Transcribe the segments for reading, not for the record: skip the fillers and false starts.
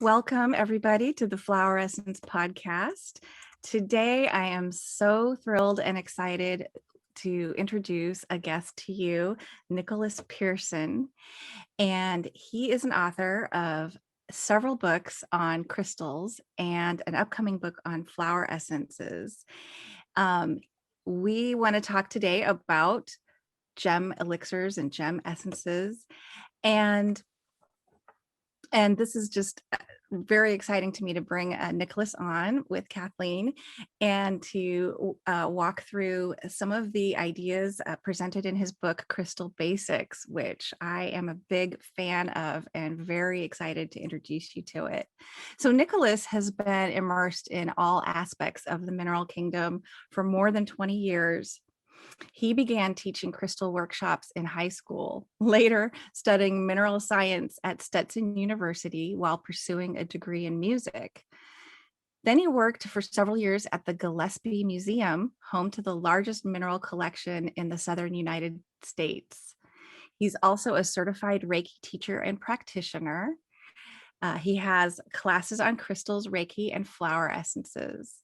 Welcome, everybody, to the Flower Essence podcast. Today, I am so thrilled and excited to introduce a guest to you, Nicholas Pearson. And he is an author of several books on crystals and an upcoming book on flower essences. We want to talk today about gem elixirs and gem essences. And this is just very exciting to me to bring Nicholas on with Kathleen and to walk through some of the ideas presented in his book, Crystal Basics, which I am a big fan of and very excited to introduce you to it. So Nicholas has been immersed in all aspects of the mineral kingdom for more than 20 years. He began teaching crystal workshops in high school, later studying mineral science at Stetson University while pursuing a degree in music. Then he worked for several years at the Gillespie Museum, home to the largest mineral collection in the southern United States. He's also a certified Reiki teacher and practitioner. He has classes on crystals, Reiki, and flower essences.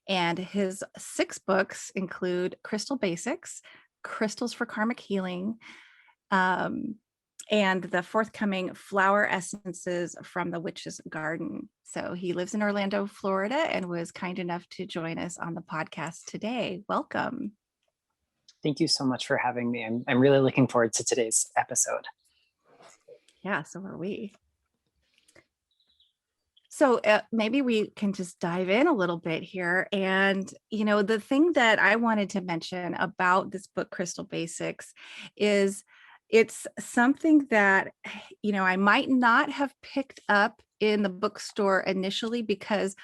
And his 6 books include Crystal Basics, Crystals for Karmic Healing, and the forthcoming Flower Essences from the Witch's Garden. So he lives in Orlando, Florida, and was kind enough to join us on the podcast today. Welcome. Thank you so much for having me. I'm really looking forward to today's episode. Yeah, so are we. So maybe we can just dive in a little bit here. And, the thing that I wanted to mention about this book, Crystal Basics, is it's something that, I might not have picked up in the bookstore initially because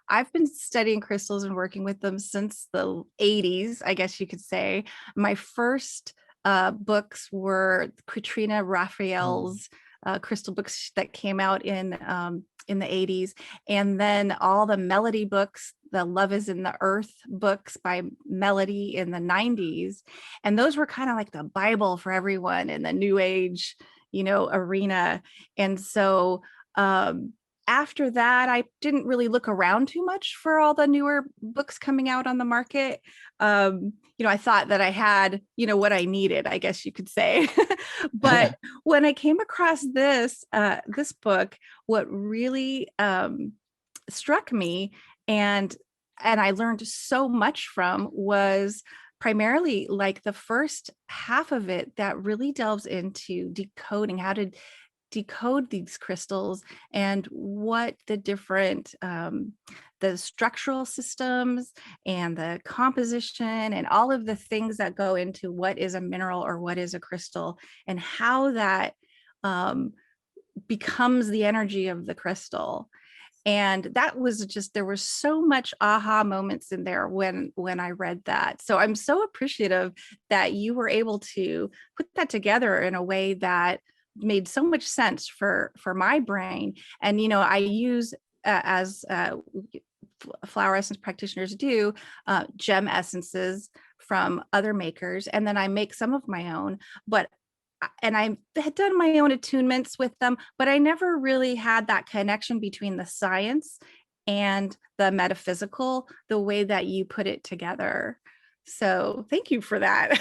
I've been studying crystals and working with them since the 80s, I guess you could say. My first books were Katrina Raphael's crystal books that came out in the 80s, and then all the Melody books, the Love is in the Earth books by Melody in the 90s. And those were kind of like the Bible for everyone in the new age, arena. And so after that, I didn't really look around too much for all the newer books coming out on the market. I thought that I had, what I needed, I guess you could say. But when I came across this book, what really struck me and I learned so much from was primarily like the first half of it that really delves into decoding how to decode these crystals and what the different the structural systems and the composition and all of the things that go into what is a mineral or what is a crystal and how that becomes the energy of the crystal. And that was just, there was so much aha moments in there when I read that. So I'm so appreciative that you were able to put that together in a way that made so much sense for my brain. And, I use as flower essence practitioners do, gem essences from other makers. And then I make some of my own, and I had done my own attunements with them, but I never really had that connection between the science and the metaphysical, the way that you put it together. So thank you for that.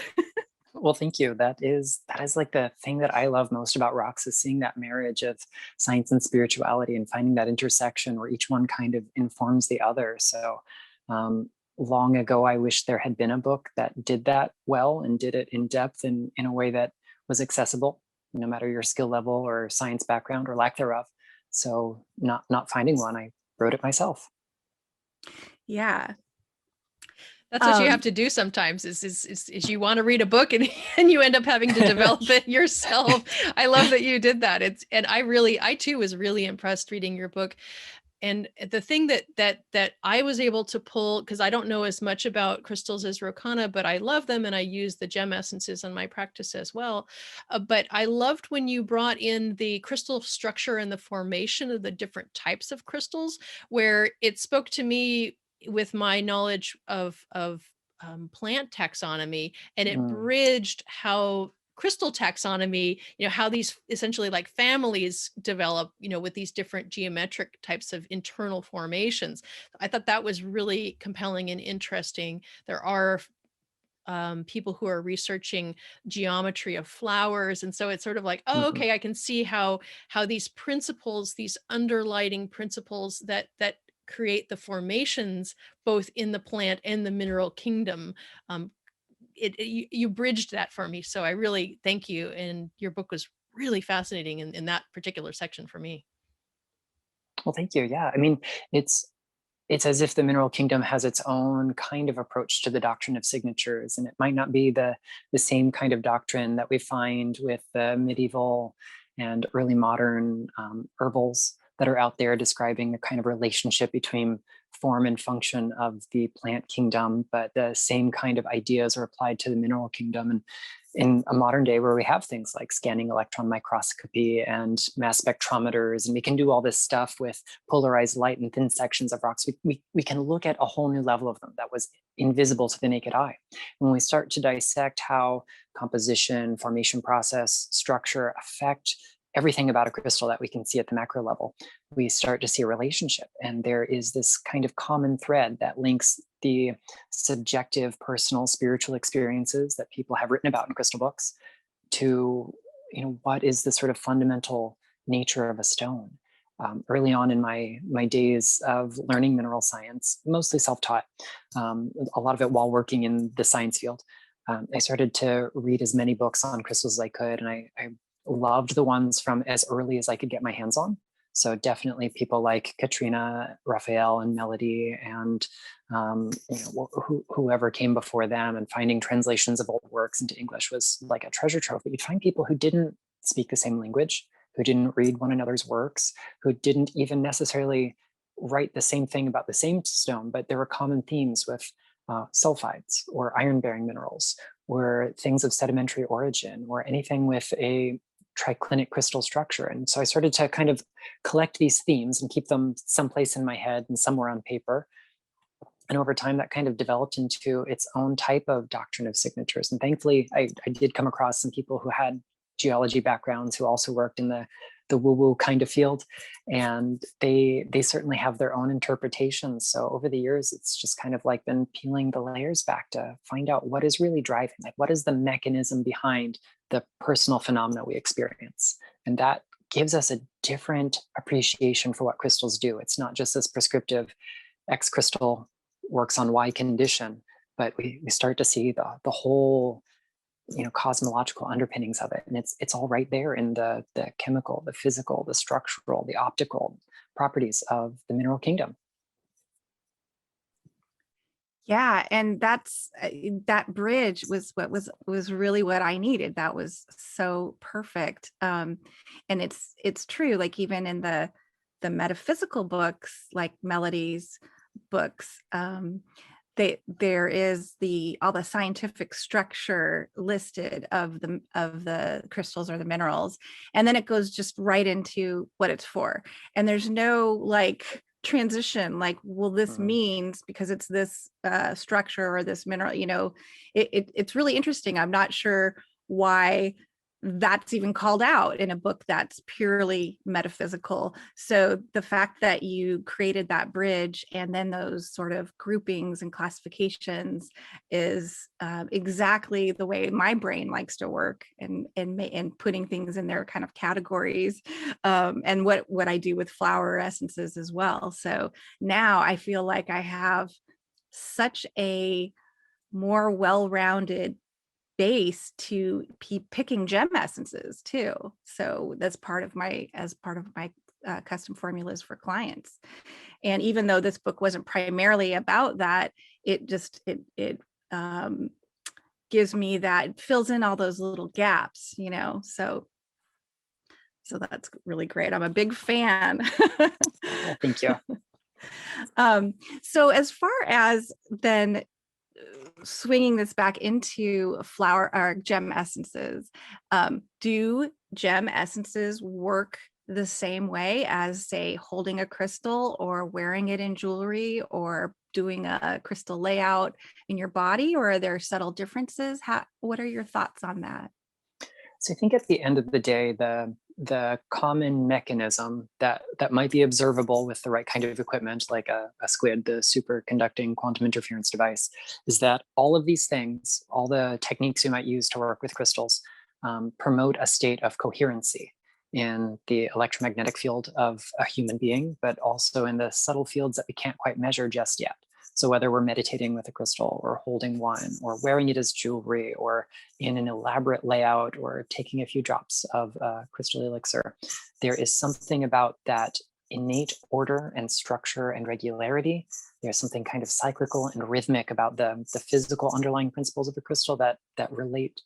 Well, thank you. That is like the thing that I love most about rocks, is seeing that marriage of science and spirituality and finding that intersection where each one kind of informs the other. So long ago, I wish there had been a book that did that well and did it in depth and in a way that was accessible, no matter your skill level or science background or lack thereof. So not finding one, I wrote it myself. Yeah. That's what you have to do sometimes is you want to read a book and you end up having to develop it yourself. I love that you did that. I too was really impressed reading your book. And the thing that I was able to pull, because I don't know as much about crystals as Rochana, but I love them and I use the gem essences in my practice as well. But I loved when you brought in the crystal structure and the formation of the different types of crystals, where it spoke to me with my knowledge of plant taxonomy, and it bridged how crystal taxonomy, how these essentially like families develop, with these different geometric types of internal formations. I thought that was really compelling and interesting. There are people who are researching geometry of flowers, and so it's sort of like, oh, okay, I can see how these principles, these underlining principles that create the formations both in the plant and the mineral kingdom. You bridged that for me, so I really thank you, and your book was really fascinating in that particular section for me. Well, thank you. Yeah, I mean, it's as if the mineral kingdom has its own kind of approach to the doctrine of signatures, and it might not be the same kind of doctrine that we find with the medieval and early modern herbals that are out there describing the kind of relationship between form and function of the plant kingdom, but the same kind of ideas are applied to the mineral kingdom. And in a modern day where we have things like scanning electron microscopy and mass spectrometers, and we can do all this stuff with polarized light and thin sections of rocks, we can look at a whole new level of them that was invisible to the naked eye. When we start to dissect how composition, formation process, structure affect everything about a crystal that we can see at the macro level, we start to see a relationship. And there is this kind of common thread that links the subjective, personal, spiritual experiences that people have written about in crystal books to, what is the sort of fundamental nature of a stone. Early on in my days of learning mineral science, mostly self-taught, a lot of it while working in the science field, I started to read as many books on crystals as I could, and I loved the ones from as early as I could get my hands on. So definitely people like Katrina, Raphael, and Melody, and whoever came before them, and finding translations of old works into English was like a treasure trove. But you'd find people who didn't speak the same language, who didn't read one another's works, who didn't even necessarily write the same thing about the same stone, but there were common themes with sulfides or iron-bearing minerals, or things of sedimentary origin, or anything with a triclinic crystal structure. And so I started to kind of collect these themes and keep them someplace in my head and somewhere on paper. And over time, that kind of developed into its own type of doctrine of signatures. And thankfully, I did come across some people who had geology backgrounds who also worked in the woo-woo kind of field. And they certainly have their own interpretations. So over the years, it's just kind of like been peeling the layers back to find out what is really driving, like what is the mechanism behind the personal phenomena we experience. And that gives us a different appreciation for what crystals do. It's not just this prescriptive X crystal works on Y condition, but we start to see the whole cosmological underpinnings of it. And it's all right there in the chemical, the physical, the structural, the optical properties of the mineral kingdom. Yeah, and that's that bridge was what was really what I needed. That was so perfect. And it's true, like even in the metaphysical books, like Melody's books, there is all the scientific structure listed of the crystals or the minerals, and then it goes just right into what it's for. And there's no like transition, like, well, this means because it's this structure or this mineral, it's really interesting. I'm not sure why that's even called out in a book that's purely metaphysical. So the fact that you created that bridge and then those sort of groupings and classifications is exactly the way my brain likes to work, and putting things in their kind of categories, and what I do with flower essences as well. So now I feel like I have such a more well-rounded base to be picking gem essences too. So that's part of my custom formulas for clients. And even though this book wasn't primarily about that, it gives me that, fills in all those little gaps, so that's really great. I'm a big fan. Thank you. So as far as then swinging this back into flower or gem essences, do gem essences work the same way as, say, holding a crystal or wearing it in jewelry or doing a crystal layout in your body, or are there subtle differences? What are your thoughts on that? So I think at the end of the day, the common mechanism that might be observable with the right kind of equipment, like a squid, the superconducting quantum interference device, is that all of these things, all the techniques you might use to work with crystals, promote a state of coherency in the electromagnetic field of a human being, but also in the subtle fields that we can't quite measure just yet. So whether we're meditating with a crystal or holding one or wearing it as jewelry or in an elaborate layout or taking a few drops of crystal elixir, there is something about that innate order and structure and regularity. There's something kind of cyclical and rhythmic about the physical underlying principles of the crystal that relate,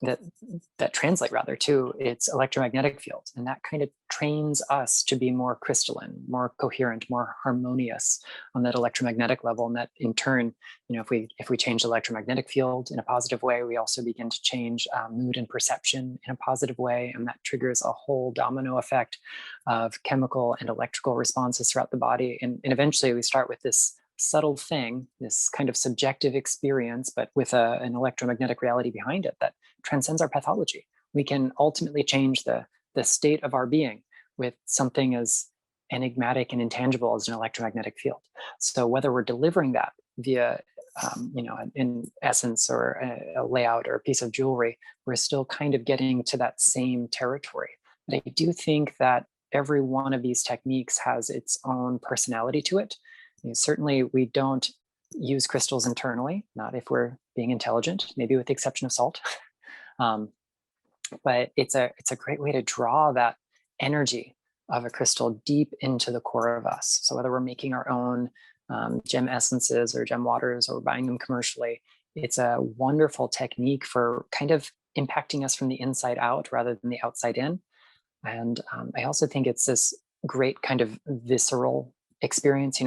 that translate rather to its electromagnetic field. And that kind of trains us to be more crystalline, more coherent, more harmonious on that electromagnetic level. And that in turn, if we change the electromagnetic field in a positive way, we also begin to change mood and perception in a positive way. And that triggers a whole domino effect of chemical and electrical responses throughout the body. And eventually we start with this subtle thing, this kind of subjective experience, but with an electromagnetic reality behind it that transcends our pathology. We can ultimately change the state of our being with something as enigmatic and intangible as an electromagnetic field. So whether we're delivering that via, in essence or a layout or a piece of jewelry, we're still kind of getting to that same territory. But I do think that every one of these techniques has its own personality to it. Certainly, we don't use crystals internally, not if we're being intelligent, maybe with the exception of salt. But it's a great way to draw that energy of a crystal deep into the core of us. So whether we're making our own gem essences or gem waters or buying them commercially, it's a wonderful technique for kind of impacting us from the inside out rather than the outside in. And I also think it's this great kind of visceral experience.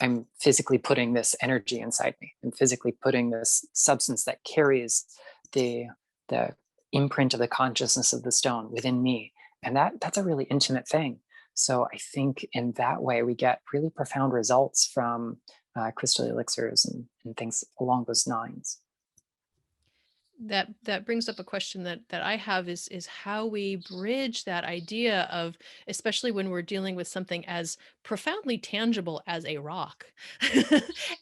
I'm physically putting this energy inside me. I'm physically putting this substance that carries the imprint of the consciousness of the stone within me. And that's a really intimate thing. So I think in that way, we get really profound results from crystal elixirs and things along those lines. That brings up a question that I have is how we bridge that idea of, especially when we're dealing with something as profoundly tangible as a rock,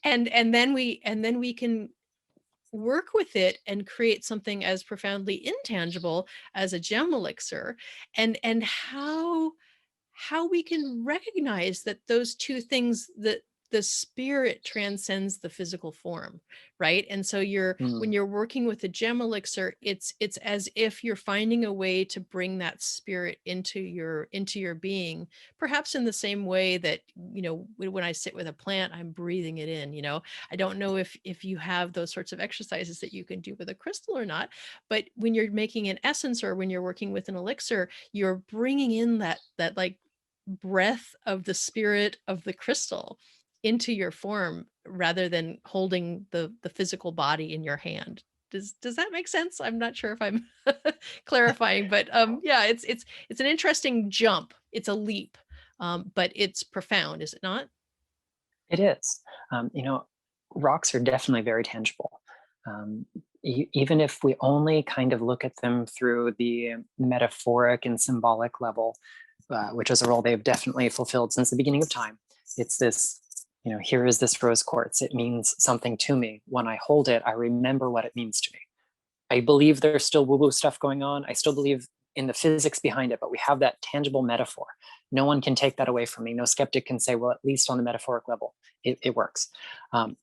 and then we can work with it and create something as profoundly intangible as a gem elixir, and how we can recognize that those two things, that the spirit transcends the physical form, right? And so when you're working with a gem elixir, it's as if you're finding a way to bring that spirit into your being, perhaps in the same way that, when I sit with a plant, I'm breathing it in. I don't know if you have those sorts of exercises that you can do with a crystal or not, but when you're making an essence or when you're working with an elixir, you're bringing in that like breath of the spirit of the crystal into your form rather than holding the physical body in your hand. Does that make sense? I'm not sure if I'm clarifying, but yeah, it's an interesting jump. It's a leap, but it's profound, is it not? It is. Rocks are definitely very tangible. Even if we only kind of look at them through the metaphoric and symbolic level, which is a role they've definitely fulfilled since the beginning of time. It's this, here is this rose quartz. It means something to me. When I hold it, I remember what it means to me. I believe there's still woo-woo stuff going on. I still believe in the physics behind it, but we have that tangible metaphor. No one can take that away from me. No skeptic can say, well, at least on the metaphoric level, it works.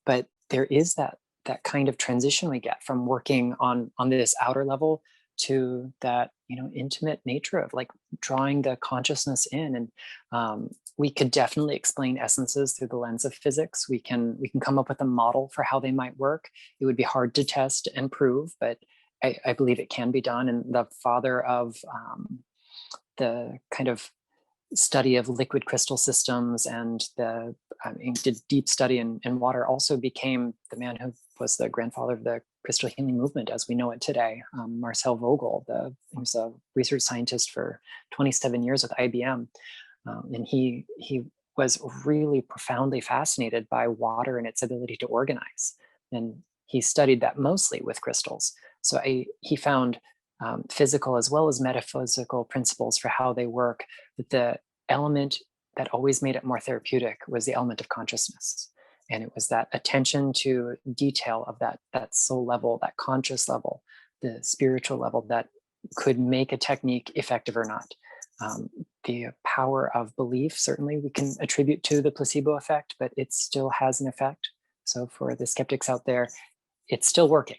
But there is that kind of transition we get from working on this outer level to that, intimate nature of like drawing the consciousness in. And we could definitely explain essences through the lens of physics. We can come up with a model for how they might work. It would be hard to test and prove, but I believe it can be done. And the father of the kind of study of liquid crystal systems and did deep study in water also became the man who was the grandfather of the crystal healing movement as we know it today. Marcel Vogel, he was a research scientist for 27 years with IBM. And he was really profoundly fascinated by water and its ability to organize. And he studied that mostly with crystals. So he found physical as well as metaphysical principles for how they work, that the element that always made it more therapeutic was the element of consciousness. And it was that attention to detail of that soul level, that conscious level, the spiritual level that could make a technique effective or not. The power of belief, certainly we can attribute to the placebo effect, but it still has an effect. So for the skeptics out there, it's still working.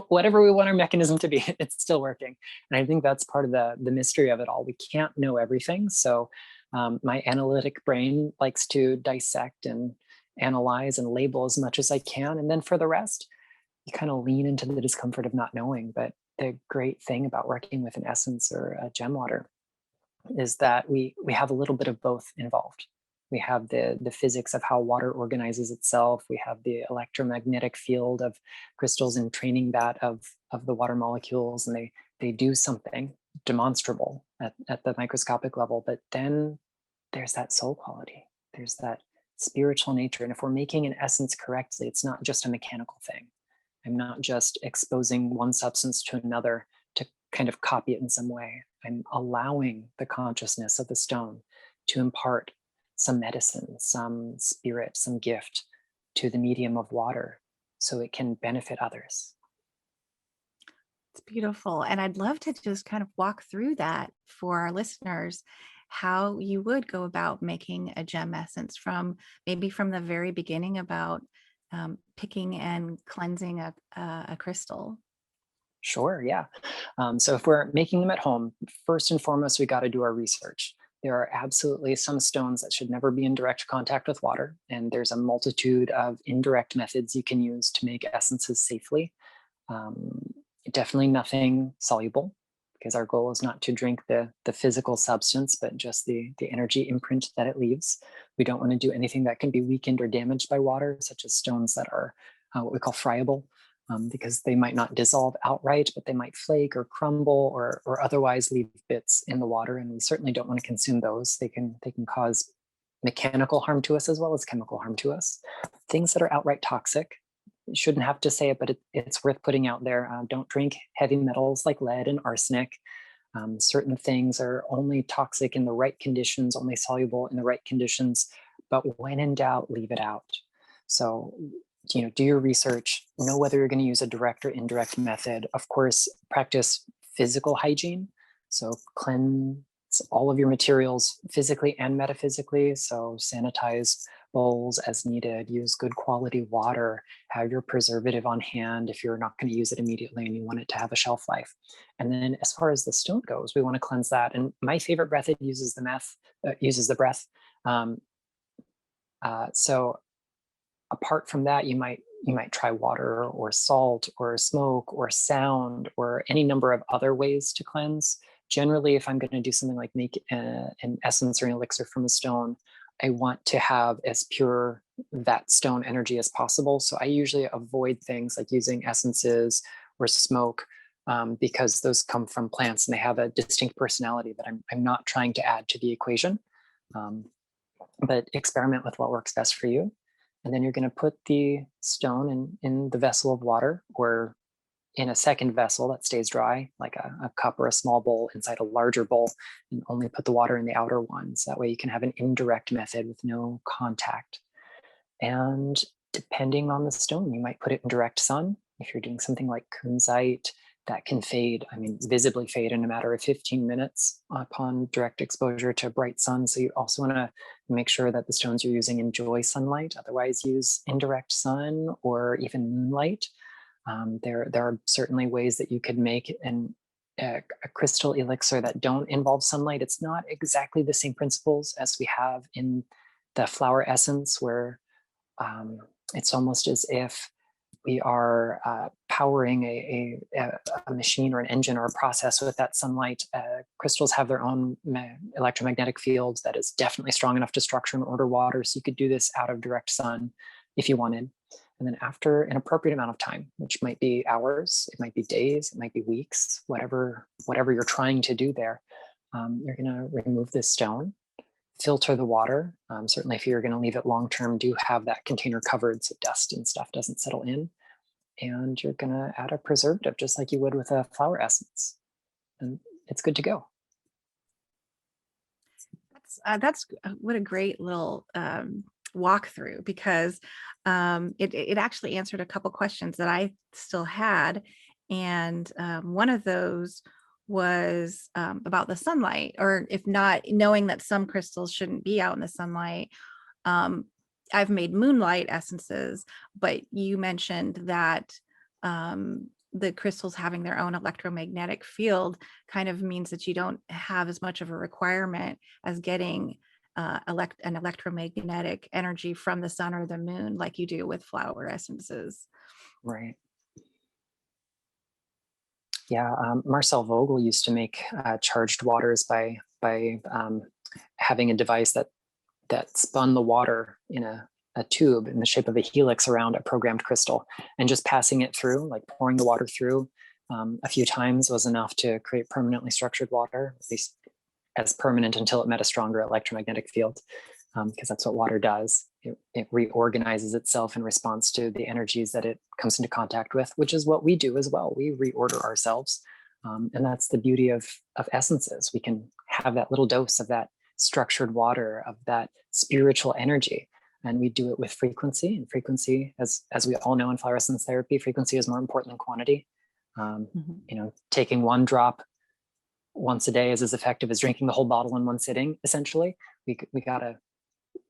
Whatever we want our mechanism to be, it's still working. And I think that's part of the mystery of it all. We can't know everything. So my analytic brain likes to dissect and analyze and label as much as I can. And then for the rest, you kind of lean into the discomfort of not knowing. But the great thing about working with an essence or a gem water is that we have a little bit of both involved. We have the physics of how water organizes itself. We have the electromagnetic field of crystals and training that of the water molecules, and they do something demonstrable at the microscopic level. But then there's that soul quality. There's that spiritual nature. And if we're making an essence correctly, it's not just a mechanical thing. I'm not just exposing one substance to another to kind of copy it in some way. I'm allowing the consciousness of the stone to impart some medicine, some spirit, some gift to the medium of water so it can benefit others. It's beautiful. And I'd love to just kind of walk through that for our listeners, how you would go about making a gem essence from the very beginning about picking and cleansing a crystal. Sure, yeah. So if we're making them at home, first and foremost, we got to do our research. There are absolutely some stones that should never be in direct contact with water, and there's a multitude of indirect methods you can use to make essences safely. Definitely nothing soluble, because our goal is not to drink the physical substance, but just the energy imprint that it leaves. We don't want to do anything that can be weakened or damaged by water, such as stones that are what we call friable. Because they might not dissolve outright, but they might flake or crumble or otherwise leave bits in the water. And we certainly don't want to consume those. They can cause mechanical harm to us as well as chemical harm to us. Things that are outright toxic, you shouldn't have to say it, but it's worth putting out there. Don't drink heavy metals like lead and arsenic. Certain things are only toxic in the right conditions, only soluble in the right conditions. But when in doubt, leave it out. So do your research, know whether you're going to use a direct or indirect method. Of course, practice physical hygiene. So cleanse all of your materials physically and metaphysically. So sanitize bowls as needed, use good quality water, have your preservative on hand if you're not going to use it immediately and you want it to have a shelf life. And then as far as the stone goes, we want to cleanse that. And my favorite method uses the breath. So apart from that, you might try water or salt or smoke or sound or any number of other ways to cleanse. Generally, if I'm going to do something like make an essence or an elixir from a stone, I want to have as pure that stone energy as possible. So I usually avoid things like using essences or smoke because those come from plants and they have a distinct personality that I'm not trying to add to the equation. But experiment with what works best for you. And then you're going to put the stone in the vessel of water or in a second vessel that stays dry, like a cup or a small bowl inside a larger bowl, and only put the water in the outer ones. That way you can have an indirect method with no contact. And depending on the stone, you might put it in direct sun. If you're doing something like kunzite, that can fade, visibly fade in a matter of 15 minutes upon direct exposure to bright sun. So you also want to make sure that the stones you're using enjoy sunlight. Otherwise, use indirect sun or even moonlight. There are certainly ways that you could make a crystal elixir that don't involve sunlight. It's not exactly the same principles as we have in the flower essence, where it's almost as if we are powering a machine or an engine or a process with that sunlight. Crystals have their own electromagnetic fields that is definitely strong enough to structure and order water. So you could do this out of direct sun if you wanted. And then after an appropriate amount of time, which might be hours, it might be days, it might be weeks, whatever you're trying to do there, you're going to remove this stone, filter the water. Certainly if you're going to leave it long-term, do have that container covered so dust and stuff doesn't settle in. And you're going to add a preservative just like you would with a flower essence. and it's good to go. That's what a great little walkthrough, because it actually answered a couple questions that I still had. And one of those was about the sunlight, or if not, knowing that some crystals shouldn't be out in the sunlight. I've made moonlight essences, but you mentioned that the crystals having their own electromagnetic field kind of means that you don't have as much of a requirement as getting an electromagnetic energy from the sun or the moon like you do with flower essences. Right. Yeah, Marcel Vogel used to make charged waters by having a device that spun the water in a tube in the shape of a helix around a programmed crystal, and just passing it through, like pouring the water through a few times was enough to create permanently structured water, at least as permanent until it met a stronger electromagnetic field, because that's what water does. It reorganizes itself in response to the energies that it comes into contact with, which is what we do as well. We reorder ourselves. And that's the beauty of essences. We can have that little dose of that structured water, of that spiritual energy. And we do it with frequency. And frequency, as we all know in flower essence therapy, frequency is more important than quantity. Taking one drop once a day is as effective as drinking the whole bottle in one sitting, essentially. We got to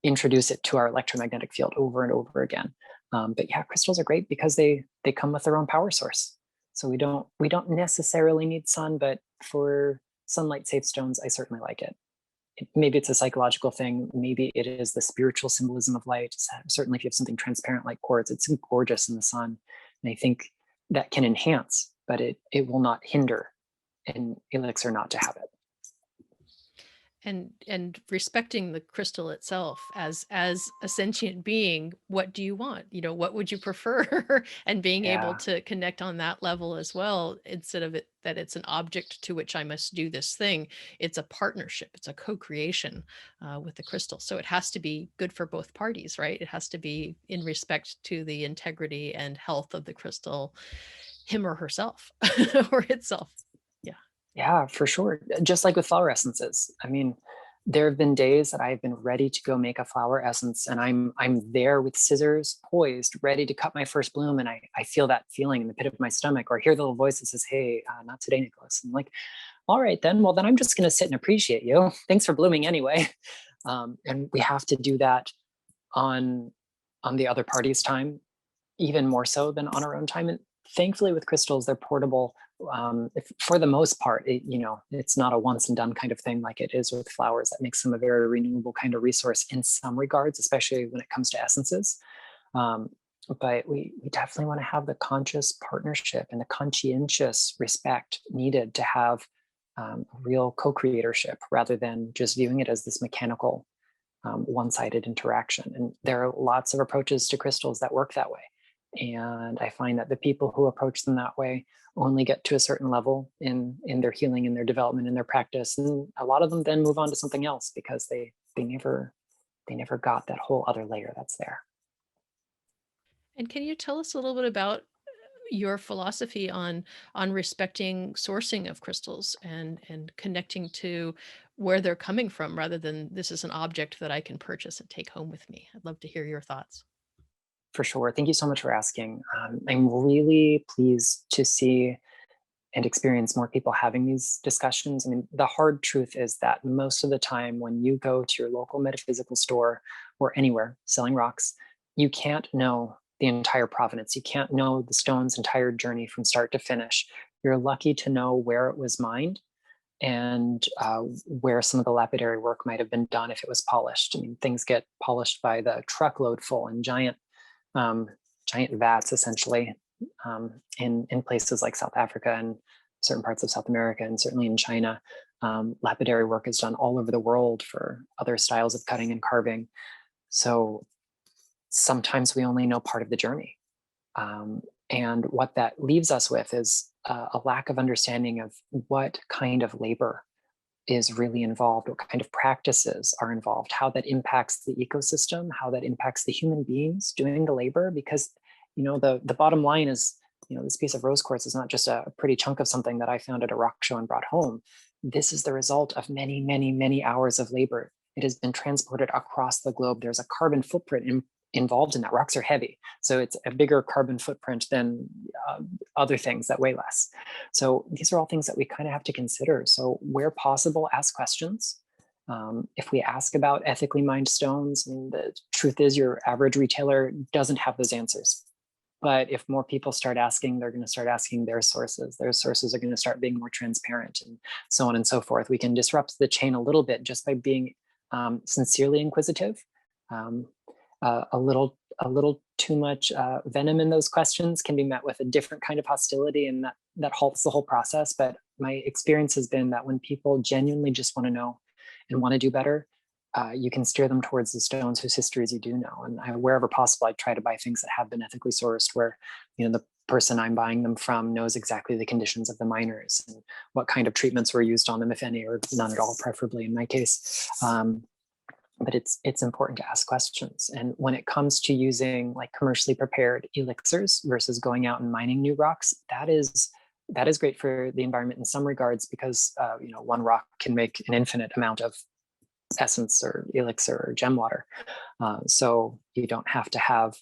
introduce it to our electromagnetic field over and over again. But yeah, crystals are great because they come with their own power source. So we don't necessarily need sun, but for sunlight safe stones, I certainly like it. Maybe it's a psychological thing. Maybe it is the spiritual symbolism of light. Certainly if you have something transparent like quartz, it's gorgeous in the sun. And I think that can enhance, but it will not hinder an elixir not to have it. And respecting the crystal itself as a sentient being. What do you want? What would you prefer? And being able to connect on that level as well, instead of that it's an object to which I must do this thing. It's a partnership. It's a co-creation with the crystal. So it has to be good for both parties, right? It has to be in respect to the integrity and health of the crystal, him or herself, or itself. Yeah, for sure. Just like with flower essences. I mean, there have been days that I've been ready to go make a flower essence, and I'm there with scissors poised, ready to cut my first bloom, and I feel that feeling in the pit of my stomach, or hear the little voice that says, "Hey, not today, Nicholas." I'm like, all right, then. Well, then I'm just going to sit and appreciate you. Thanks for blooming anyway. And we have to do that on the other party's time, even more so than on our own time. And thankfully, with crystals, they're portable. For the most part, it's not a once and done kind of thing like it is with flowers. That makes them a very renewable kind of resource in some regards, especially when it comes to essences. But we definitely want to have the conscious partnership and the conscientious respect needed to have real co-creatorship, rather than just viewing it as this mechanical, one-sided interaction. And there are lots of approaches to crystals that work that way. And I find that the people who approach them that way only get to a certain level in their healing, in their development, in their practice. And a lot of them then move on to something else because they never got that whole other layer that's there. And can you tell us a little bit about your philosophy on respecting sourcing of crystals and connecting to where they're coming from, rather than this is an object that I can purchase and take home with me? I'd love to hear your thoughts. For sure. Thank you so much for asking. I'm really pleased to see and experience more people having these discussions. I mean, the hard truth is that most of the time when you go to your local metaphysical store or anywhere selling rocks, you can't know the entire provenance. You can't know the stone's entire journey from start to finish. You're lucky to know where it was mined and where some of the lapidary work might have been done if it was polished. I mean, things get polished by the truckload full in giant vats, essentially, in places like South Africa and certain parts of South America, and certainly in China. Lapidary work is done all over the world for other styles of cutting and carving. So sometimes we only know part of the journey. And what that leaves us with is a lack of understanding of what kind of labor is really involved, what kind of practices are involved, how that impacts the ecosystem, how that impacts the human beings doing the labor. Because the bottom line is this piece of rose quartz is not just a pretty chunk of something that I found at a rock show and brought home. This is the result of many, many, many hours of labor. It has been transported across the globe. There's a carbon footprint involved in that. Rocks are heavy, so it's a bigger carbon footprint than other things that weigh less. So these are all things that we kind of have to consider. So where possible, ask questions. If we ask about ethically mined stones, I mean, the truth is your average retailer doesn't have those answers. But if more people start asking, they're going to start asking their sources. Their sources are going to start being more transparent, and so on and so forth. We can disrupt the chain a little bit just by being sincerely inquisitive. A little too much venom in those questions can be met with a different kind of hostility, and that halts the whole process. But my experience has been that when people genuinely just want to know and want to do better, you can steer them towards the stones whose histories you do know. And wherever possible, I try to buy things that have been ethically sourced, where the person I'm buying them from knows exactly the conditions of the miners and what kind of treatments were used on them, if any, or none at all, preferably in my case. But it's important to ask questions. And when it comes to using like commercially prepared elixirs versus going out and mining new rocks, that is great for the environment in some regards, because one rock can make an infinite amount of essence or elixir or gem water. So you don't have to have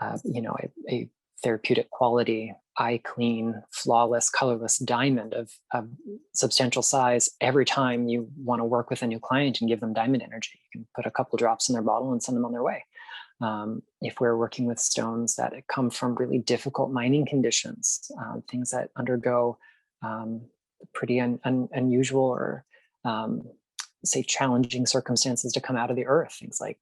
a therapeutic quality, eye clean, flawless, colorless diamond of substantial size every time you want to work with a new client and give them diamond energy. You can put a couple drops in their bottle and send them on their way. If we're working with stones that come from really difficult mining conditions, things that undergo pretty unusual or say challenging circumstances to come out of the earth, things like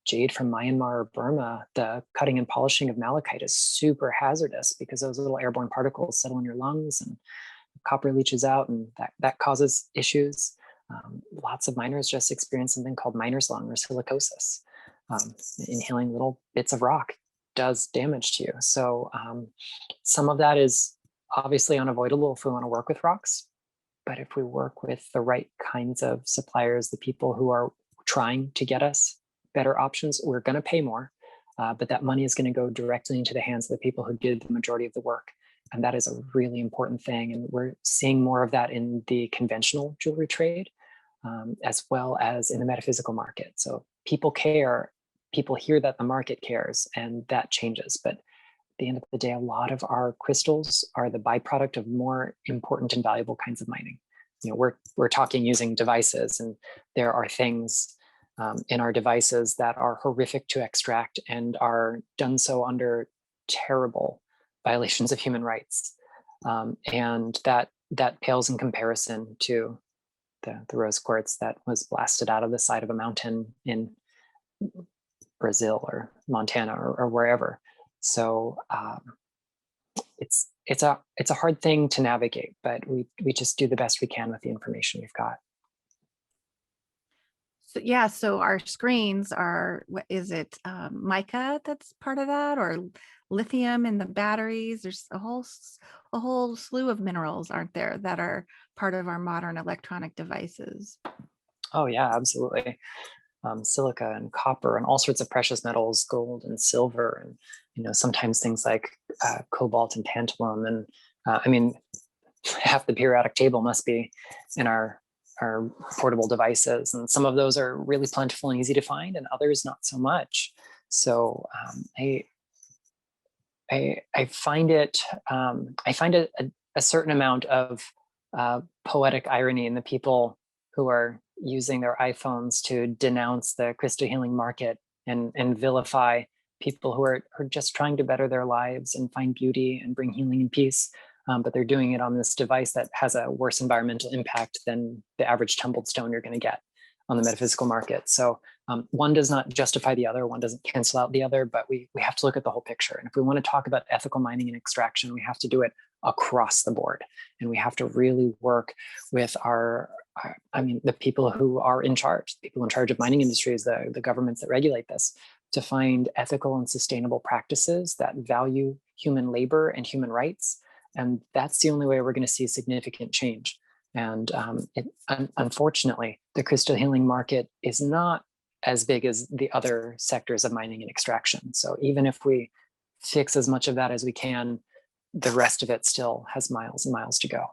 jade from Myanmar or Burma, the cutting and polishing of malachite is super hazardous because those little airborne particles settle in your lungs and copper leaches out, and that causes issues. Lots of miners just experience something called miner's lung or silicosis. Inhaling little bits of rock does damage to you. So some of that is obviously unavoidable if we want to work with rocks. But if we work with the right kinds of suppliers, the people who are trying to get us better options, we're going to pay more, but that money is going to go directly into the hands of the people who did the majority of the work. And that is a really important thing. And we're seeing more of that in the conventional jewelry trade, as well as in the metaphysical market. So people care, people hear that the market cares, and that changes. But at the end of the day, a lot of our crystals are the byproduct of more important and valuable kinds of mining. We're talking using devices, and there are things in our devices that are horrific to extract and are done so under terrible violations of human rights. And that pales in comparison to the rose quartz that was blasted out of the side of a mountain in Brazil or Montana or wherever. So it's a hard thing to navigate, but we just do the best we can with the information we've got. So yeah, so our screens are, what is it, mica that's part of that, or lithium in the batteries? There's a whole slew of minerals, aren't there, that are part of our modern electronic devices? Oh yeah, absolutely. Silica and copper and all sorts of precious metals, gold and silver, and sometimes things like cobalt and tantalum. And I mean, half the periodic table must be in our portable devices, and some of those are really plentiful and easy to find, and others not so much. So I find it a certain amount of poetic irony in the people who are using their iPhones to denounce the crystal healing market and vilify people who are just trying to better their lives and find beauty and bring healing and peace. But they're doing it on this device that has a worse environmental impact than the average tumbled stone you're going to get on the metaphysical market. So one does not justify the other, one doesn't cancel out the other, but we have to look at the whole picture. And if we want to talk about ethical mining and extraction, we have to do it across the board. And we have to really work with the people who are in charge, people in charge of mining industries, the governments that regulate this, to find ethical and sustainable practices that value human labor and human rights. And that's the only way we're going to see significant change. And unfortunately, the crystal healing market is not as big as the other sectors of mining and extraction. So even if we fix as much of that as we can, the rest of it still has miles and miles to go.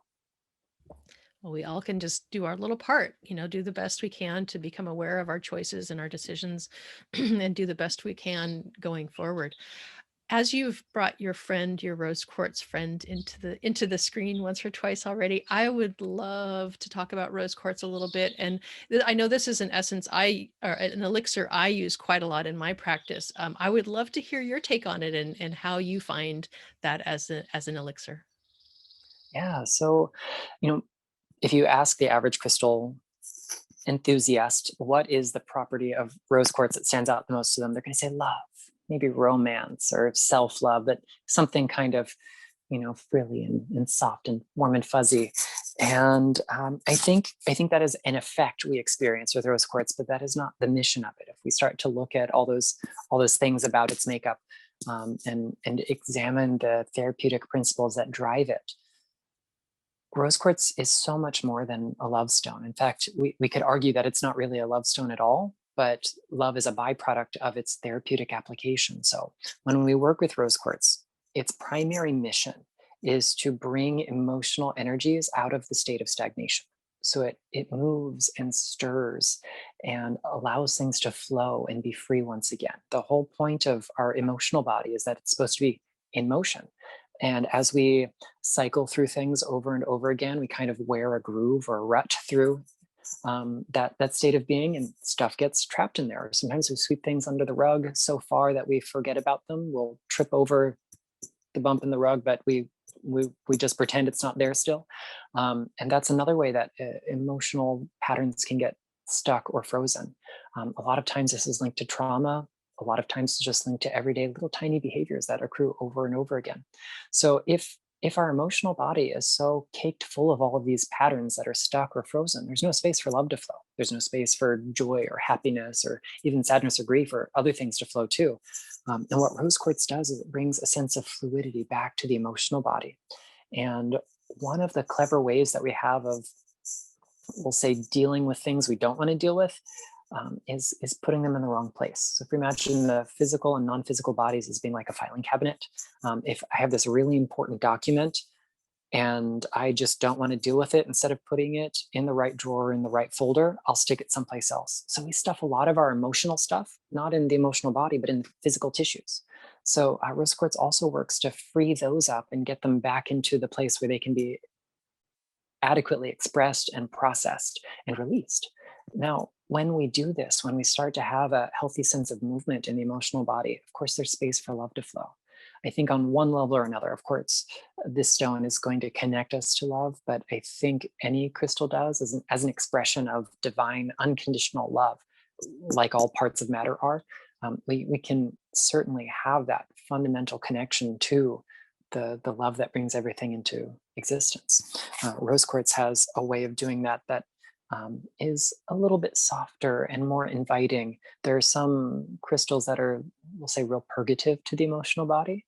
Well, we all can just do our little part, do the best we can to become aware of our choices and our decisions and do the best we can going forward. As you've brought your friend, your Rose Quartz friend into the screen once or twice already, I would love to talk about Rose Quartz a little bit. And I know this is an essence or an elixir I use quite a lot in my practice. I would love to hear your take on it and how you find that as an elixir. Yeah. So, if you ask the average crystal enthusiast, what is the property of rose quartz that stands out the most to them? They're going to say love, maybe romance or self-love, but something kind of, frilly and soft and warm and fuzzy. And I think that is an effect we experience with rose quartz, but that is not the mission of it. If we start to look at all those things about its makeup, and examine the therapeutic principles that drive it, rose quartz is so much more than a love stone. In fact, we could argue that it's not really a love stone at all, but love is a byproduct of its therapeutic application. So when we work with rose quartz, its primary mission is to bring emotional energies out of the state of stagnation. So it moves and stirs and allows things to flow and be free once again. The whole point of our emotional body is that it's supposed to be in motion. And as we cycle through things over and over again, we kind of wear a groove or a rut through that state of being, and stuff gets trapped in there. Sometimes we sweep things under the rug so far that we forget about them. We'll trip over the bump in the rug, but we just pretend it's not there still. And that's another way that emotional patterns can get stuck or frozen. A lot of times this is linked to trauma. A lot of times it's just linked to everyday little tiny behaviors that accrue over and over again. So if our emotional body is so caked full of all of these patterns that are stuck or frozen, there's no space for love to flow. There's no space for joy or happiness or even sadness or grief or other things to flow too. And what rose quartz does is it brings a sense of fluidity back to the emotional body. And one of the clever ways that we have of, we'll say, dealing with things we don't want to deal with, is putting them in the wrong place. So if we imagine the physical and non-physical bodies as being like a filing cabinet, if I have this really important document and I just don't want to deal with it, instead of putting it in the right drawer, in the right folder, I'll stick it someplace else. So we stuff a lot of our emotional stuff, not in the emotional body, but in the physical tissues. So rose quartz also works to free those up and get them back into the place where they can be adequately expressed and processed and released. Now, when we do this, when we start to have a healthy sense of movement in the emotional body, of course, there's space for love to flow. I think on one level or another, of course, this stone is going to connect us to love, but I think any crystal does as an expression of divine, unconditional love, like all parts of matter are. We can certainly have that fundamental connection to the love that brings everything into existence. Rose quartz has a way of doing that is a little bit softer and more inviting. There are some crystals that are, we'll say, real purgative to the emotional body,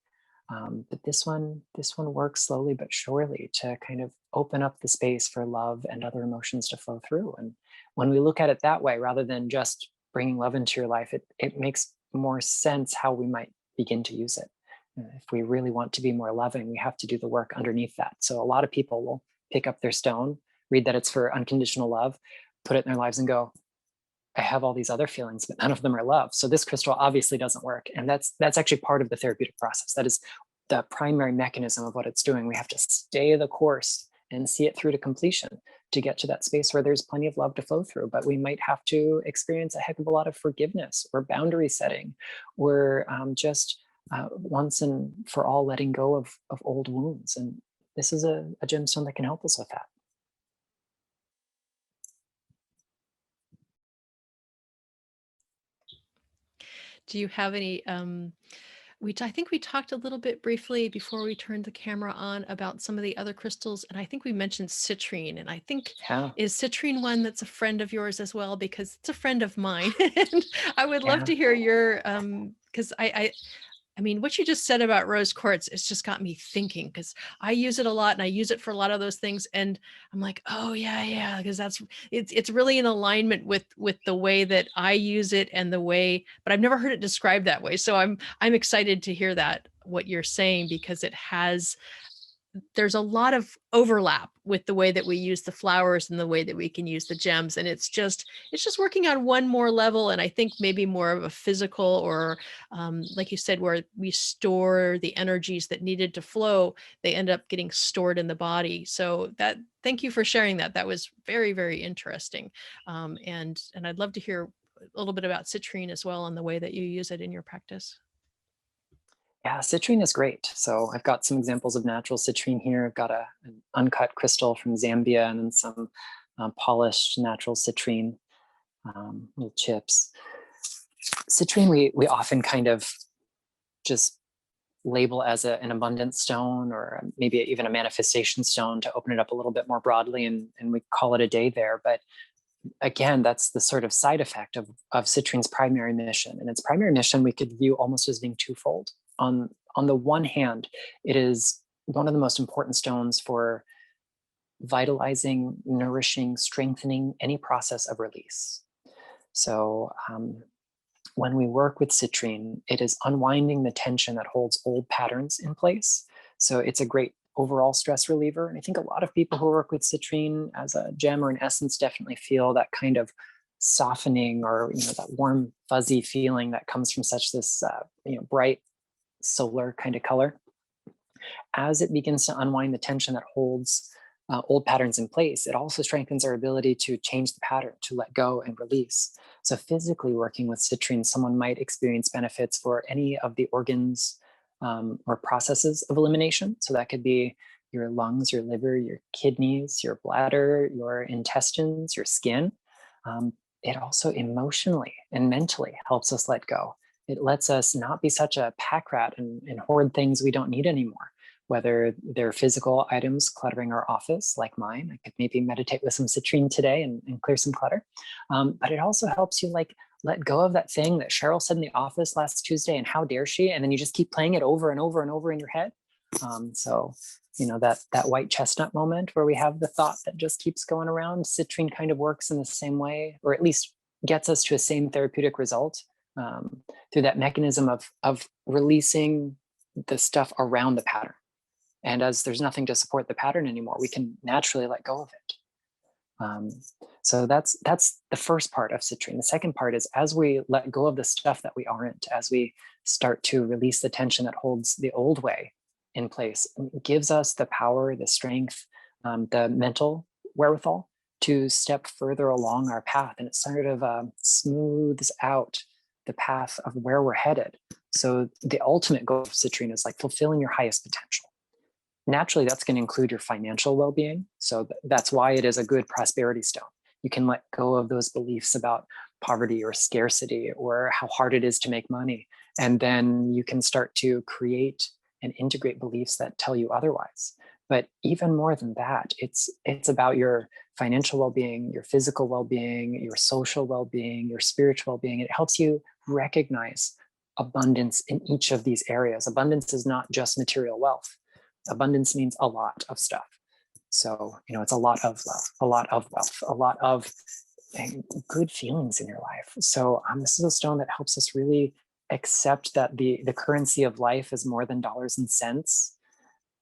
but this one works slowly but surely to kind of open up the space for love and other emotions to flow through. And when we look at it that way, rather than just bringing love into your life, it makes more sense how we might begin to use it. If we really want to be more loving, we have to do the work underneath that. So a lot of people will pick up their stone, read that it's for unconditional love, put it in their lives and go, I have all these other feelings, but none of them are love. So this crystal obviously doesn't work. And that's actually part of the therapeutic process. That is the primary mechanism of what it's doing. We have to stay the course and see it through to completion to get to that space where there's plenty of love to flow through. But we might have to experience a heck of a lot of forgiveness or boundary setting, or just once and for all letting go of old wounds. And this is a gemstone that can help us with that. Do you have any, I think we talked a little bit briefly before we turned the camera on about some of the other crystals, and I think we mentioned citrine, and I think, is citrine one that's a friend of yours as well? Because it's a friend of mine. And I would love to hear your, because I mean, what you just said about rose quartz, it's just got me thinking, because I use it a lot and I use it for a lot of those things. And I'm like, oh yeah, because it's really in alignment with the way that I use it and the way, but I've never heard it described that way. So I'm excited to hear that. what you're saying, because there's a lot of overlap with the way that we use the flowers and the way that we can use the gems. And it's just working on one more level. And I think maybe more of a physical, or like you said, where we store the energies that needed to flow, they end up getting stored in the body. So thank you for sharing that. That was very, very interesting. And I'd love to hear a little bit about citrine as well, and the way that you use it in your practice. Yeah, citrine is great. So I've got some examples of natural citrine here. I've got an uncut crystal from Zambia, and then some polished natural citrine, little chips. Citrine, we often kind of just label as an abundance stone, or maybe even a manifestation stone, to open it up a little bit more broadly, and we call it a day there. But again, that's the sort of side effect of citrine's primary mission. And its primary mission we could view almost as being twofold. On the one hand, it is one of the most important stones for vitalizing, nourishing, strengthening any process of release. So when we work with citrine, it is unwinding the tension that holds old patterns in place. So it's a great overall stress reliever. And I think a lot of people who work with citrine as a gem or an essence definitely feel that kind of softening, or that warm, fuzzy feeling that comes from such this bright solar kind of color. As it begins to unwind the tension that holds old patterns in place, it also strengthens our ability to change the pattern, to let go and release. So physically working with citrine, someone might experience benefits for any of the organs or processes of elimination. So that could be your lungs, your liver, your kidneys, your bladder, your intestines, your skin. It also emotionally and mentally helps us let go. It lets us not be such a pack rat and hoard things we don't need anymore, whether they're physical items cluttering our office, like mine. I could maybe meditate with some citrine today and clear some clutter. But it also helps you let go of that thing that Cheryl said in the office last Tuesday, and how dare she? And then you just keep playing it over and over and over in your head. So that white chestnut moment where we have the thought that just keeps going around, citrine kind of works in the same way, or at least gets us to a same therapeutic result through that mechanism of releasing the stuff around the pattern. And as there's nothing to support the pattern anymore, we can naturally let go of it. So that's the first part of citrine. The second part is, as we let go of the stuff that we aren't, as we start to release the tension that holds the old way in place, it gives us the power, the strength, the mental wherewithal to step further along our path. And it sort of smooths out the path of where we're headed. So the ultimate goal of citrine is fulfilling your highest potential. Naturally, that's going to include your financial well-being. So that's why it is a good prosperity stone. You can let go of those beliefs about poverty or scarcity or how hard it is to make money. And then you can start to create and integrate beliefs that tell you otherwise. But even more than that, it's about your financial well-being, your physical well-being, your social well-being, your spiritual well-being. It helps you recognize abundance in each of these areas. Abundance is not just material wealth. Abundance means a lot of stuff. So, it's a lot of love, a lot of wealth, a lot of good feelings in your life. So this is a stone that helps us really accept that the currency of life is more than dollars and cents.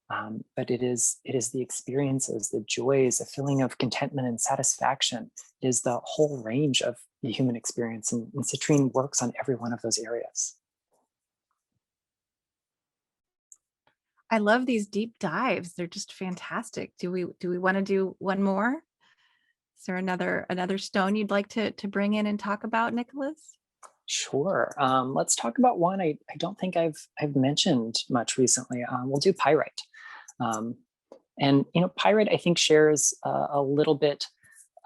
But it is the experiences, the joys, a feeling of contentment and satisfaction. It is the whole range of the human experience. And citrine works on every one of those areas. I love these deep dives. They're just fantastic. Do we want to do one more? Is there another stone you'd like to bring in and talk about, Nicholas? Sure. Let's talk about one I don't think I've mentioned much recently. We'll do pyrite. And pyrite, I think, shares a little bit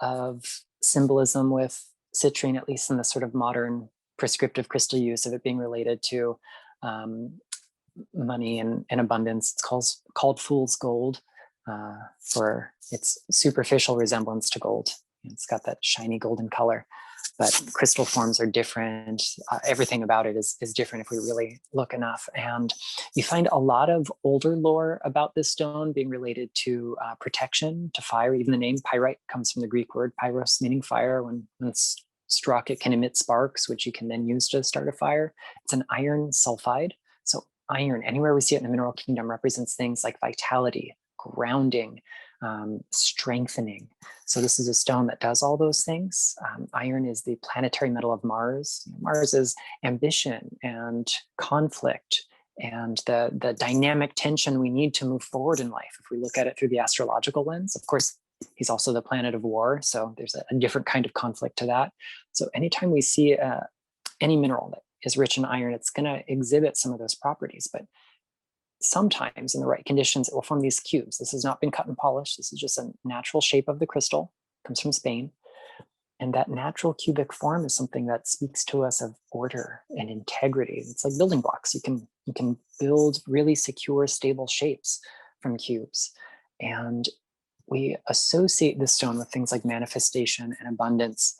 of symbolism with citrine, at least in the sort of modern prescriptive crystal use of it being related to money and abundance. It's called fool's gold for its superficial resemblance to gold. It's got that shiny golden color, but crystal forms are different. Everything about it is different if we really look enough. And you find a lot of older lore about this stone being related to protection, to fire. Even the name pyrite comes from the Greek word pyros, meaning fire. When it's struck, it can emit sparks, which you can then use to start a fire. It's an iron sulfide. So iron, anywhere we see it in the mineral kingdom, represents things like vitality, grounding, strengthening. So this is a stone that does all those things. Iron is the planetary metal of Mars. Mars is ambition and conflict and the dynamic tension we need to move forward in life. If we look at it through the astrological lens, of course, he's also the planet of war. So there's a different kind of conflict to that. So anytime we see any mineral that is rich in iron, it's going to exhibit some of those properties. But sometimes in the right conditions, it will form these cubes. This has not been cut and polished. This is just a natural shape of the crystal. It comes from Spain. And that natural cubic form is something that speaks to us of order and integrity. It's like building blocks. You can build really secure, stable shapes from cubes. And we associate this stone with things like manifestation and abundance,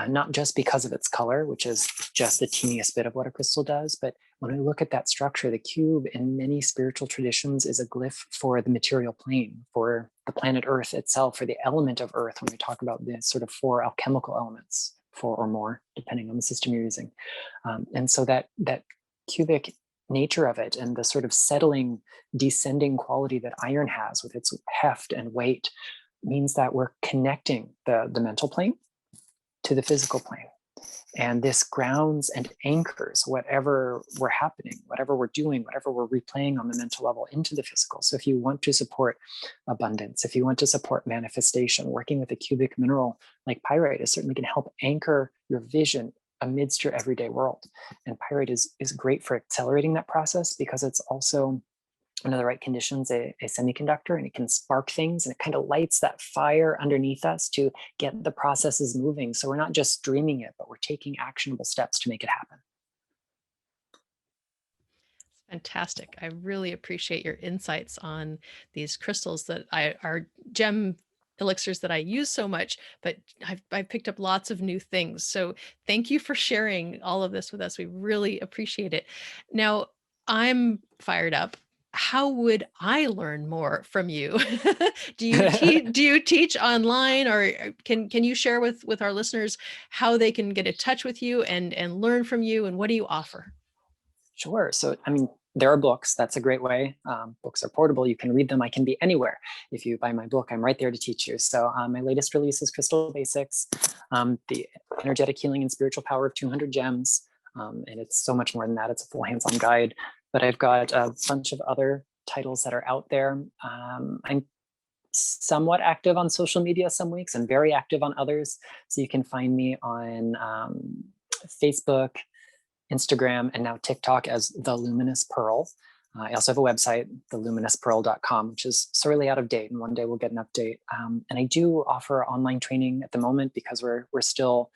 not just because of its color, which is just the teeniest bit of what a crystal does, but when we look at that structure, the cube in many spiritual traditions is a glyph for the material plane, for the planet Earth itself, for the element of Earth, when we talk about the sort of 4 alchemical elements, 4 or more, depending on the system you're using. And so that cubic nature of it and the sort of settling, descending quality that iron has with its heft and weight means that we're connecting the mental plane to the physical plane. And this grounds and anchors whatever we're happening, whatever we're doing, whatever we're replaying on the mental level into the physical. So if you want to support abundance, if you want to support manifestation, working with a cubic mineral like pyrite is certainly going to help anchor your vision amidst your everyday world. And pyrite is great for accelerating that process because it's also, under the right conditions, a semiconductor, and it can spark things, and it kind of lights that fire underneath us to get the processes moving. So we're not just dreaming it, but we're taking actionable steps to make it happen. Fantastic. I really appreciate your insights on these crystals that are gem elixirs that I use so much, but I've picked up lots of new things. So thank you for sharing all of this with us. We really appreciate it. Now, I'm fired up. How would I learn more from you? Do you teach online, or can you share with our listeners how they can get in touch with you and learn from you, and what do you offer? Sure. So, I mean, there are books. That's a great way. Books are portable. You can read them. I can be anywhere. If you buy my book, I'm right there to teach you. So my latest release is Crystal Basics, the energetic healing and spiritual power of 200 gems. And it's so much more than that. It's a full hands-on guide. But I've got a bunch of other titles that are out there. I'm somewhat active on social media some weeks and very active on others. So you can find me on Facebook, Instagram, and now TikTok as The Luminous Pearl. I also have a website, theluminouspearl.com, which is sorely out of date, and one day we'll get an update. And I do offer online training at the moment because we're still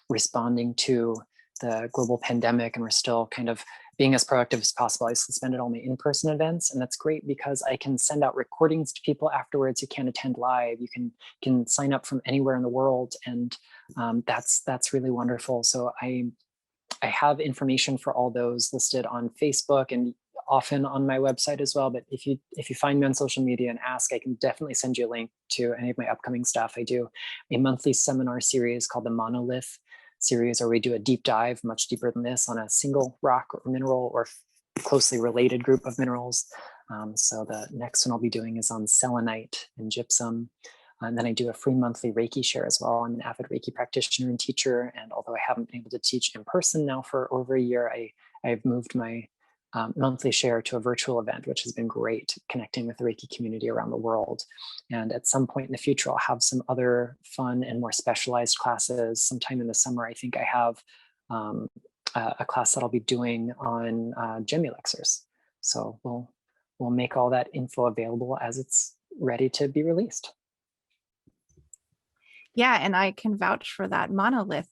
responding to the global pandemic, and we're still kind of being as proactive as possible. I suspended all my in-person events, and that's great because I can send out recordings to people afterwards who can't attend live. You can sign up from anywhere in the world, and that's really wonderful. So I have information for all those listed on Facebook and often on my website as well. But if you find me on social media and ask, I can definitely send you a link to any of my upcoming stuff. I do a monthly seminar series called the Monolith series, where we do a deep dive, much deeper than this, on a single rock or mineral or closely related group of minerals. So the next one I'll be doing is on selenite and gypsum. And then I do a free monthly Reiki share as well. I'm an avid Reiki practitioner and teacher. And although I haven't been able to teach in person now for over a year, I've moved my monthly share to a virtual event, which has been great, connecting with the Reiki community around the world. And at some point in the future, I'll have some other fun and more specialized classes. Sometime in the summer, I think I have a class that I'll be doing on gem elixirs. So we'll make all that info available as it's ready to be released. Yeah, and I can vouch for that monolith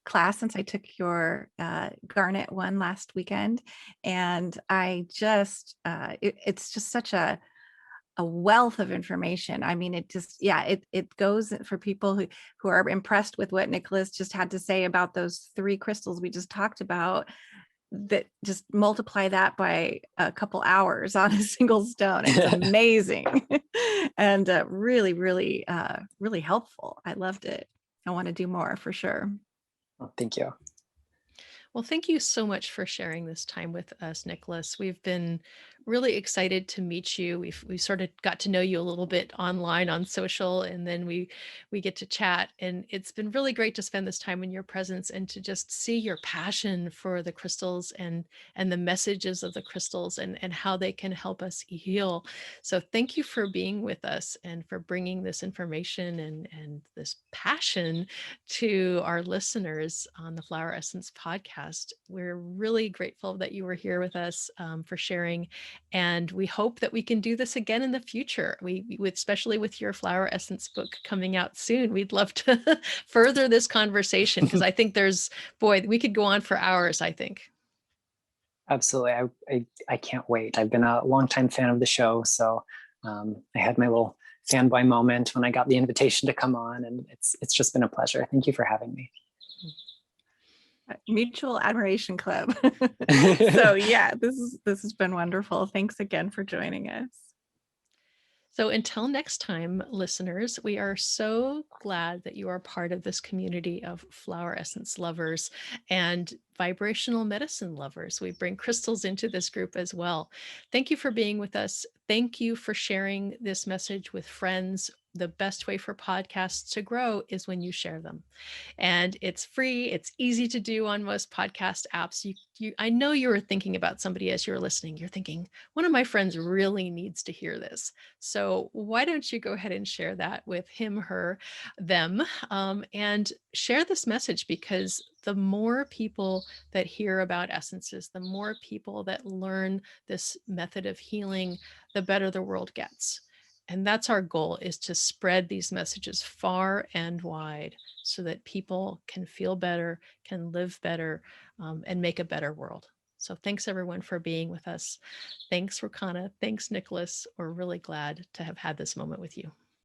class, since I took your garnet one last weekend, and I just it's just such a wealth of information. I mean, it goes for people who are impressed with what Nicholas just had to say about those 3 crystals we just talked about, that just multiply that by a couple hours on a single stone. It's amazing. And really, really, really helpful. I loved it. I want to do more for sure. Oh, thank you. Well, thank you so much for sharing this time with us, Nicholas. We've been really excited to meet you. We sort of got to know you a little bit online on social, and then we get to chat. And it's been really great to spend this time in your presence and to just see your passion for the crystals and the messages of the crystals and how they can help us heal. So thank you for being with us and for bringing this information and this passion to our listeners on the Flower Essence podcast. We're really grateful that you were here with us for sharing, and we hope that we can do this again in the future. Especially with your Flower Essence book coming out soon, we'd love to further this conversation because I think we could go on for hours, I think. Absolutely. I can't wait. I've been a longtime fan of the show. So I had my little fanboy moment when I got the invitation to come on, and it's just been a pleasure. Thank you for having me. Mutual admiration club. So yeah, this has been wonderful. Thanks again for joining us. So until next time, listeners, we are so glad that you are part of this community of flower essence lovers and vibrational medicine lovers. We bring crystals into this group as well. Thank you for being with us. Thank you for sharing this message with friends. The best way for podcasts to grow is when you share them. And it's free. It's easy to do on most podcast apps. I know you were thinking about somebody as you're listening. You're thinking, one of my friends really needs to hear this. So why don't you go ahead and share that with him, her, them, and share this message, because the more people that hear about essences, the more people that learn this method of healing, the better the world gets. And that's our goal, is to spread these messages far and wide so that people can feel better, can live better, and make a better world. So thanks everyone for being with us. Thanks, Rochana. Thanks, Nicholas. We're really glad to have had this moment with you.